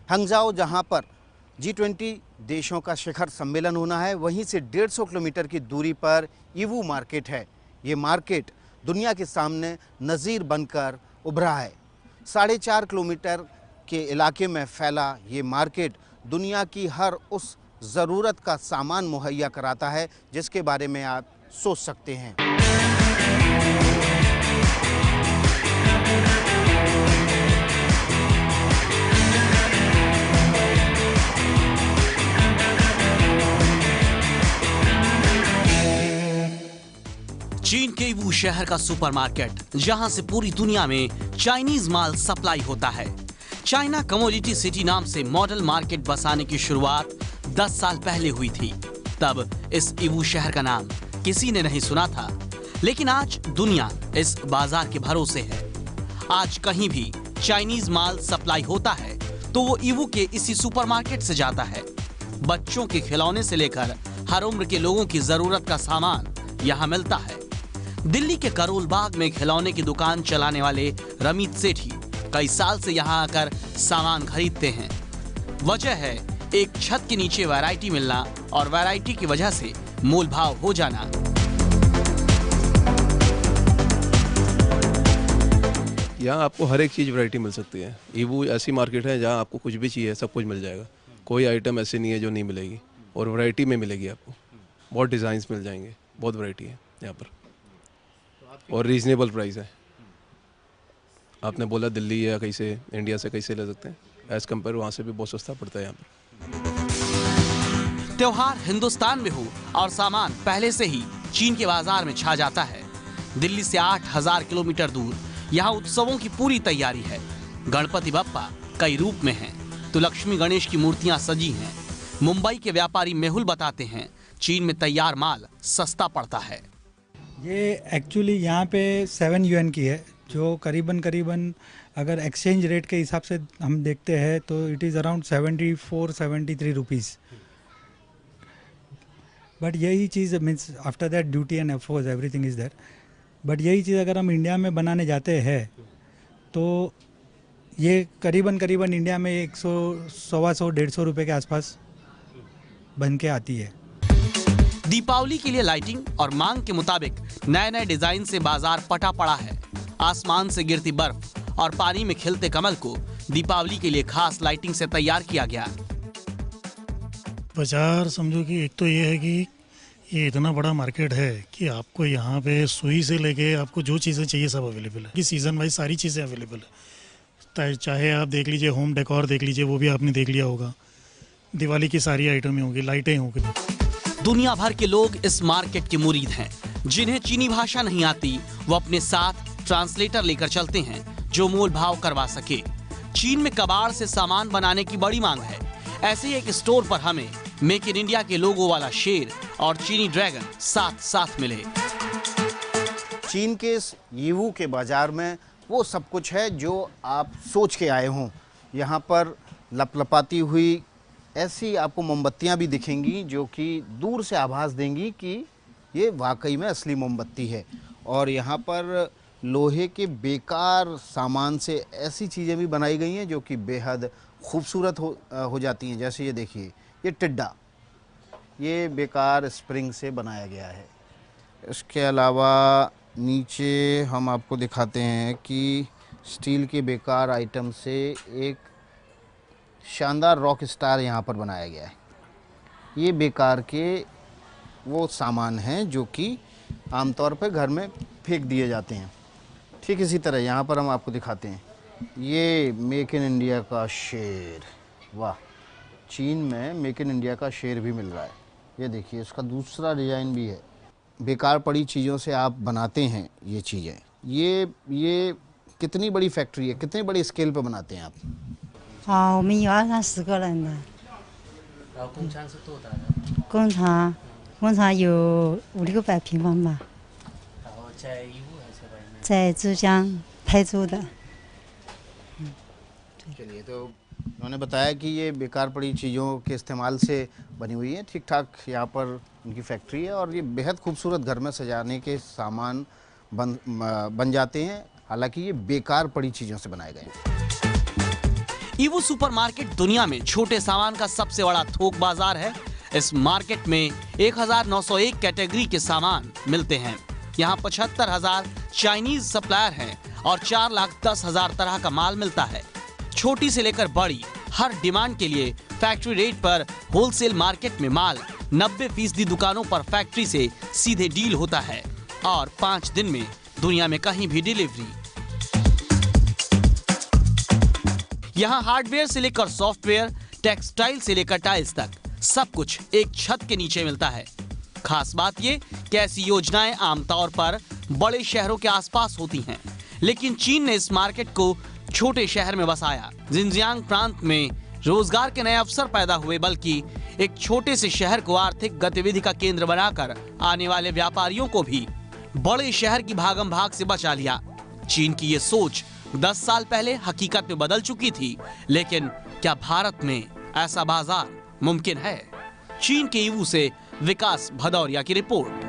हंगजाओ जहां पर G20 देशों का शिखर सम्मेलन होना है, वहीं से 150 किलोमीटर की दूरी पर ईवू मार्केट है। ये मार्केट दुनिया के सामने नज़ीर बनकर उभरा है। 4.5 किलोमीटर के इलाके में फैला ये मार्केट दुनिया की हर उस ज़रूरत का सामान मुहैया कराता है जिसके बारे में आप सोच सकते हैं। चीन के ईवू शहर का सुपरमार्केट, जहां से पूरी दुनिया में चाइनीज माल सप्लाई होता है। चाइना कमोडिटी सिटी नाम से मॉडल मार्केट बसाने की शुरुआत 10 साल पहले हुई थी। तब इस ईवू शहर का नाम किसी ने नहीं सुना था, लेकिन आज दुनिया इस बाजार के भरोसे है। आज कहीं भी चाइनीज माल सप्लाई होता है तो वो ईवू के इसी सुपरमार्केट से जाता है। बच्चों के खिलौने से लेकर हर उम्र के लोगों की जरूरत का सामान यहाँ मिलता है। दिल्ली के करोल बाग में खिलौने की दुकान चलाने वाले रमीत सेठी कई साल से यहाँ आकर सामान खरीदते हैं। वजह है एक छत के नीचे वैरायटी मिलना और वैरायटी की वजह से मोल भाव हो जाना। यहाँ आपको हर एक चीज़ वैरायटी मिल सकती है। ईवू ऐसी मार्केट है जहाँ आपको कुछ भी चाहिए सब कुछ मिल जाएगा। कोई आइटम ऐसे नहीं है जो नहीं मिलेगी, और वैरायटी में मिलेगी आपको। बहुत डिज़ाइंस मिल जाएंगे, बहुत वैरायटी है यहाँ पर, और रीजनेबल प्राइस है। आपने बोला दिल्ली या कहीं से, इंडिया से कैसे ले सकते हैं, एज कम्पेयर वहाँ से भी बहुत सस्ता पड़ता है यहाँ पर। त्योहार हिंदुस्तान में हो और सामान पहले से ही चीन के बाजार में छा जाता है। दिल्ली से 8000 किलोमीटर दूर यहाँ उत्सवों की पूरी तैयारी है। गणपति बप्पा कई रूप में हैं, तो लक्ष्मी गणेश की मूर्तियां सजी हैं। मुंबई के व्यापारी मेहुल बताते हैं, चीन में तैयार माल सस्ता पड़ता है। ये एक्चुअली यहाँ पे 7 yuan की है, जो करीबन अगर एक्सचेंज रेट के हिसाब से हम देखते हैं तो it is around 74-73 rupees. But यही चीज़ means after that duty and एफओज एवरीथिंग इज़ देयर। बट यही चीज़ अगर हम इंडिया में बनाने जाते हैं तो ये करीबन इंडिया में 100, 125, 150 रुपये के आसपास बन के आती है। दीपावली के लिए लाइटिंग और मांग के मुताबिक नए डिजाइन से बाजार पटा पड़ा है। आसमान से गिरती बर्फ और पानी में खिलते कमल को दीपावली के लिए खास लाइटिंग से तैयार किया गया। बाजार समझो कि एक तो ये है कि ये इतना बड़ा मार्केट है कि आपको यहाँ पे सुई से लेके आपको जो चीज़ें चाहिए सब अवेलेबल है। कि सीज़न वाइज सारी चीज़ें अवेलेबल है। चाहे आप देख लीजिए, होम डेकोर देख लीजिए, वो भी आपने देख लिया होगा। दिवाली की सारी आइटमें होंगी, लाइटें होंगी। दुनिया भर के लोग इस मार्केट के मुरीद हैं। जिन्हें चीनी भाषा नहीं आती वो अपने साथ ट्रांसलेटर लेकर चलते हैं जो मोल भाव करवा सके। चीन में कबाड़ से सामान बनाने की बड़ी मांग है। ऐसे ही एक स्टोर पर हमें मेक इन इंडिया के लोगो वाला शेर और चीनी ड्रैगन साथ साथ मिले। चीन के इस ईवू के बाजार में वो सब कुछ है जो आप सोच के आए हों। यहाँ पर लपलपाती हुई ऐसी आपको मोमबत्तियाँ भी दिखेंगी जो कि दूर से आभास देंगी कि ये वाकई में असली मोमबत्ती है। और यहाँ पर लोहे के बेकार सामान से ऐसी चीज़ें भी बनाई गई हैं जो कि बेहद खूबसूरत हो जाती हैं। जैसे ये देखिए, ये टिड्डा, ये बेकार स्प्रिंग से बनाया गया है। इसके अलावा नीचे हम आपको दिखाते हैं कि स्टील के बेकार आइटम से एक शानदार रॉक स्टार यहाँ पर बनाया गया है। ये बेकार के वो सामान हैं जो कि आमतौर पर घर में फेंक दिए जाते हैं। ठीक इसी तरह यहाँ पर हम आपको दिखाते हैं, ये मेक इन इंडिया का शेर। वाह, चीन में मेक इन इंडिया का शेर भी मिल रहा है। ये देखिए, इसका दूसरा डिज़ाइन भी है। बेकार पड़ी चीज़ों से आप बनाते हैं ये चीज़ें। ये कितनी बड़ी फैक्ट्री है, कितने बड़े स्केल पे बनाते हैं आप? 我们有20个人的。然后工厂是多大的？工厂有500-600平方吧。然后在义乌还是外面？在珠江台州的。चलिए, तो उन्होंने बताया कि ये बेकार पड़ी चीज़ों के इस्तेमाल से बनी हुई है। ठीक ठाक यहाँ पर उनकी फैक्ट्री है और ये बेहद खूबसूरत घर में सजाने के सामान बन जाते हैं। हालांकि ये बेकार पड़ी चीज़ों से बनाए गए हैं। ईवू सुपरमार्केट दुनिया में छोटे सामान का सबसे बड़ा थोक बाजार है। इस मार्केट में 1901 कैटेगरी के सामान मिलते हैं। यहाँ 75,000 चाइनीज सप्लायर हैं और 4,10,000 तरह का माल मिलता है। छोटी से लेकर बड़ी हर डिमांड के लिए फैक्ट्री रेट पर होलसेल मार्केट में माल 90% दुकानों पर फैक्ट्री से सीधे डील होता है और 5 दिन में दुनिया में कहीं भी डिलीवरी। यहाँ हार्डवेयर से लेकर सॉफ्टवेयर, टेक्सटाइल से लेकर टाइल्स तक सब कुछ एक छत के नीचे मिलता है। खास बात ये कि ऐसी योजनाएं आमतौर पर बड़े शहरों के आसपास होती हैं, लेकिन चीन ने इस मार्केट को छोटे शहर में बसाया। जिनजियांग प्रांत में रोजगार के नए अवसर पैदा हुए, बल्कि एक छोटे से शहर को आर्थिक गतिविधि का केंद्र बनाकर आने वाले व्यापारियों को भी बड़े शहर की भागम भाग से बचा लिया। चीन की ये सोच 10 साल पहले हकीकत में बदल चुकी थी, लेकिन क्या भारत में ऐसा बाजार मुमकिन है? चीन के ईवू से विकास भदौरिया की रिपोर्ट।